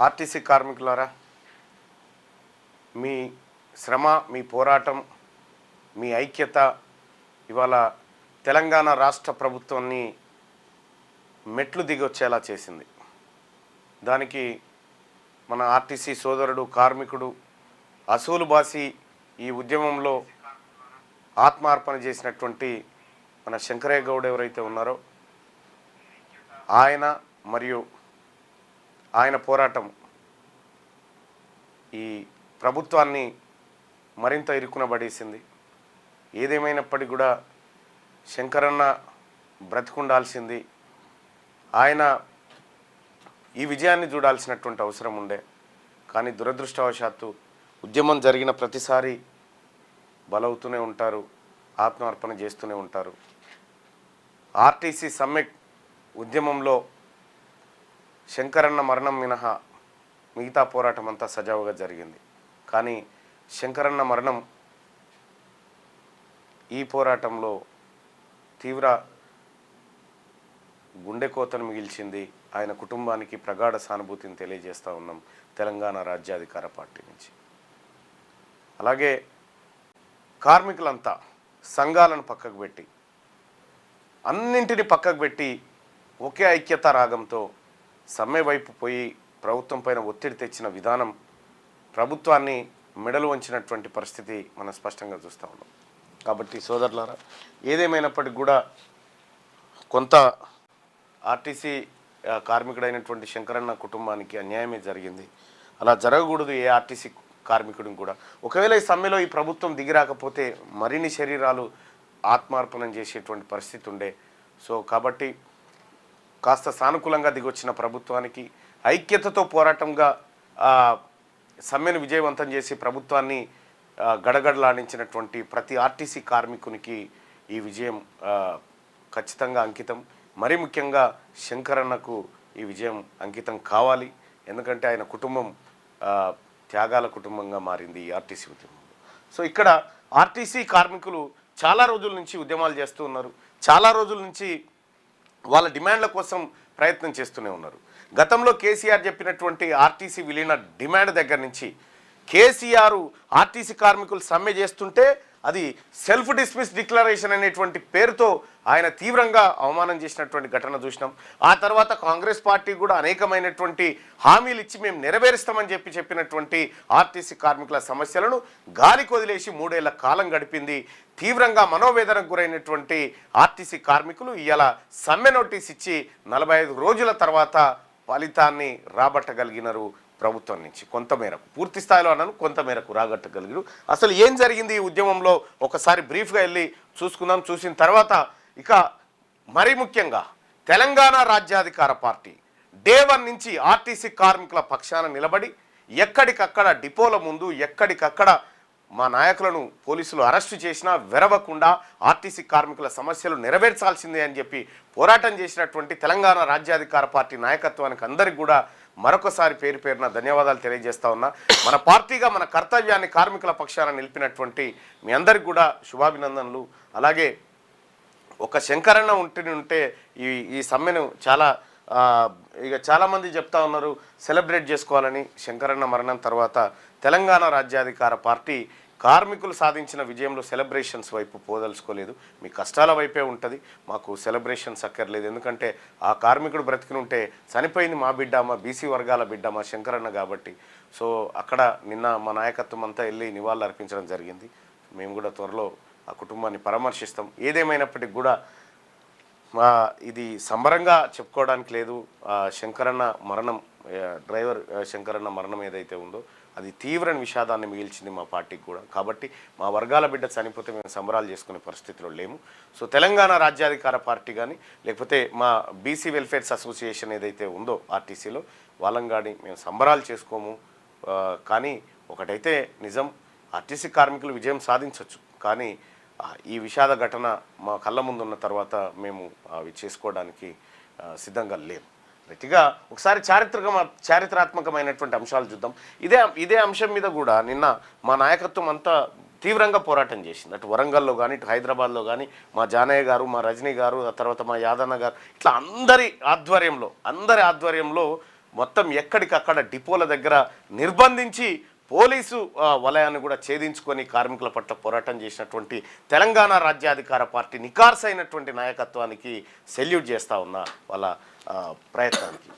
RTC కార్మికులారా, మీ శ్రమ, మీ పోరాటం, మీ ఐక్యత ఇవాళ తెలంగాణ రాష్ట్ర ప్రభుత్వాన్ని మెట్లు దిగొచ్చేలా చేసింది. దానికి మన ఆర్టీసీ సోదరుడు, కార్మికుడు, అసూలు బాసి ఈ ఉద్యమంలో ఆత్మార్పణ చేసినటువంటి మన శంకరయ్య గౌడ్ ఎవరైతే ఉన్నారో ఆయన మరియు ఆయన పోరాటం ఈ ప్రభుత్వాన్ని మరింత ఇరుకునబడేసింది. ఏదేమైనప్పటికీ కూడా శంకరన్న బ్రతికుండాల్సింది. ఆయన ఈ విజయాన్ని చూడాల్సినటువంటి అవసరం ఉండే. కానీ దురదృష్టవశాత్తు ఉద్యమం జరిగిన ప్రతిసారి బలవుతూనే ఉంటారు, ఆత్మార్పణ చేస్తూనే ఉంటారు. ఆర్టీసీ సమ్మె ఉద్యమంలో శంకరన్న మరణం మినహా మిగతా పోరాటం అంతా సజావుగా జరిగింది. కానీ శంకరన్న మరణం ఈ పోరాటంలో తీవ్ర గుండెకోతను మిగిల్చింది. ఆయన కుటుంబానికి ప్రగాఢ సానుభూతిని తెలియజేస్తూ ఉన్నాం తెలంగాణ రాజ్యాధికార పార్టీ నుంచి. అలాగే కార్మికులంతా సంఘాలను పక్కకు పెట్టి, అన్నింటినీ పక్కకు పెట్టి ఒకే ఐక్యత రాగంతో సమ్మె వైపు పోయి ప్రభుత్వం పైన ఒత్తిడి తెచ్చిన విధానం ప్రభుత్వాన్ని మెడలు వంచినటువంటి పరిస్థితి మనం స్పష్టంగా చూస్తూ ఉన్నాం. కాబట్టి సోదరులారా, ఏదేమైనప్పటికీ కూడా కొంత ఆర్టీసీ కార్మికుడైనటువంటి శంకరన్న కుటుంబానికి అన్యాయమే జరిగింది. అలా జరగకూడదు ఏ ఆర్టీసీ కార్మికుడిని కూడా. ఒకవేళ ఈ సమ్మెలో ఈ ప్రభుత్వం దిగిరాకపోతే మరిన్ని శరీరాలు ఆత్మార్పణం చేసేటువంటి పరిస్థితి ఉండే. సో కాబట్టి కాస్త సానుకూలంగా దిగొచ్చిన ప్రభుత్వానికి ఐక్యతతో పోరాటంగా సమ్మెను విజయవంతం చేసి ప్రభుత్వాన్ని గడగడలాడించినటువంటి ప్రతి ఆర్టీసీ కార్మికునికి ఈ విజయం ఖచ్చితంగా అంకితం. మరీ ముఖ్యంగా శంకరన్నకు ఈ విజయం అంకితం కావాలి. ఎందుకంటే ఆయన కుటుంబం త్యాగాల కుటుంబంగా మారింది ఈ ఆర్టీసీ ఉద్యమంలో. సో ఇక్కడ ఆర్టీసీ కార్మికులు చాలా రోజుల నుంచి ఉద్యమాలు చేస్తూ ఉన్నారు. చాలా రోజుల నుంచి వాళ్ళ డిమాండ్ల కోసం ప్రయత్నం చేస్తూనే ఉన్నారు. గతంలో కేసీఆర్ చెప్పినటువంటి ఆర్టీసీ విలీన డిమాండ్ దగ్గర నుంచి కేసీఆర్ ఆర్టీసీ కార్మికులు సమ్మె చేస్తుంటే అది సెల్ఫ్ డిస్మిస్ డిక్లరేషన్ అనేటువంటి పేరుతో ఆయన తీవ్రంగా అవమానం చేసినటువంటి ఘటన చూసినాం. ఆ తర్వాత కాంగ్రెస్ పార్టీ కూడా అనేకమైనటువంటి హామీలు ఇచ్చి మేము నెరవేరుస్తామని చెప్పినటువంటి ఆర్టీసీ కార్మికుల సమస్యలను గాలికి వదిలేసి 3 ఏళ్ల కాలం గడిపింది. తీవ్రంగా మనోవేదనకు గురైనటువంటి ఆర్టీసీ కార్మికులు ఇవాళ సమ్మె నోటీస్ ఇచ్చి 45 రోజుల తర్వాత ఫలితాన్ని రాబట్టగలిగినారు ప్రభుత్వం నుంచి. కొంతమేరకు, పూర్తి స్థాయిలో అన్నాను, కొంతమేరకు రాగట్టగలిగారు. అసలు ఏం జరిగింది ఈ ఉద్యమంలో ఒకసారి బ్రీఫ్గా వెళ్ళి చూసుకుందాం. చూసిన తర్వాత ఇక మరీ ముఖ్యంగా తెలంగాణ రాజ్యాధికార పార్టీ డే 1 నుంచి ఆర్టీసీ కార్మికుల పక్షాన నిలబడి ఎక్కడికక్కడ డిపోల ముందు ఎక్కడికక్కడ మా నాయకులను పోలీసులు అరెస్టు చేసినా వెరవకుండా ఆర్టీసీ కార్మికుల సమస్యలు నెరవేర్చాల్సిందే అని చెప్పి పోరాటం చేసినటువంటి తెలంగాణ రాజ్యాధికార పార్టీ నాయకత్వానికి అందరికీ కూడా మరొకసారి పేరు పేరున ధన్యవాదాలు తెలియజేస్తా ఉన్నా. మన పార్టీగా మన కర్తవ్యాన్ని కార్మికుల పక్షాన నిలిపినటువంటి మీ అందరికి కూడా శుభాభినందనలు. అలాగే ఒక శంకరన్న ఉంటే ఈ సమ్మెను ఇక చాలామంది చెప్తా ఉన్నారు సెలబ్రేట్ చేసుకోవాలని. శంకరన్న మరణం తర్వాత తెలంగాణ రాజ్యాధికార పార్టీ కార్మికులు సాధించిన విజయంలో సెలబ్రేషన్స్ వైపు పోదలుచుకోలేదు. మీ కష్టాల వైపే ఉంటుంది, మాకు సెలబ్రేషన్స్ అక్కర్లేదు. ఎందుకంటే ఆ కార్మికుడు బ్రతికినుంటే చనిపోయింది మా బిడ్డ, మా బీసీ వర్గాల బిడ్డ, మా శంకరన్న కాబట్టి. సో అక్కడ నిన్న మా నాయకత్వం అంతా వెళ్ళి నివాళులు అర్పించడం జరిగింది. మేము కూడా త్వరలో ఆ కుటుంబాన్ని పరామర్శిస్తాం. ఏదేమైనప్పటికీ కూడా ఇది సంబరంగా చెప్పుకోవడానికి లేదు. శంకరన్న మరణం, డ్రైవర్ శంకరన్న మరణం ఏదైతే ఉందో అది తీవ్ర విషాదాన్ని మిగిల్చింది మా పార్టీకి కూడా. కాబట్టి మా వర్గాల బిడ్డ చనిపోతే మేము సంబరాలు చేసుకునే పరిస్థితిలో లేము. సో తెలంగాణ రాజ్యాధికార పార్టీ కానీ లేకపోతే మా బీసీ వెల్ఫేర్స్ అసోసియేషన్ ఏదైతే ఉందో ఆర్టీసీలో వాళ్ళని కానీ మేము సంబరాలు చేసుకోము. కానీ ఒకటైతే నిజం, ఆర్టీసీ కార్మికులు విజయం సాధించవచ్చు. కానీ ఈ విషాద ఘటన మా కళ్ళ ముందున్న తర్వాత మేము అవి చేసుకోవడానికి సిద్ధంగా లేము. గట్టిగా ఒకసారి చారిత్రాత్మకమైనటువంటి అంశాలు చూద్దాం. ఇదే అంశం మీద కూడా నిన్న మా నాయకత్వం అంతా తీవ్రంగా పోరాటం చేసింది. అటు వరంగల్లో కానీ ఇటు హైదరాబాద్లో కానీ మా జానయ్య గారు, మా రజనీ గారు, ఆ తర్వాత మా యాదన్న గారు, ఇట్లా అందరి ఆధ్వర్యంలో మొత్తం ఎక్కడికక్కడ డిపోల దగ్గర నిర్బంధించి పోలీసు వలయాన్ని కూడా ఛేదించుకొని కార్మికుల పట్ల పోరాటం చేసినటువంటి తెలంగాణ రాజ్యాధికార పార్టీ నికార్సైనటువంటి నాయకత్వానికి సెల్యూట్ చేస్తూ ఉన్నా వాళ్ళ ప్రయత్నానికి.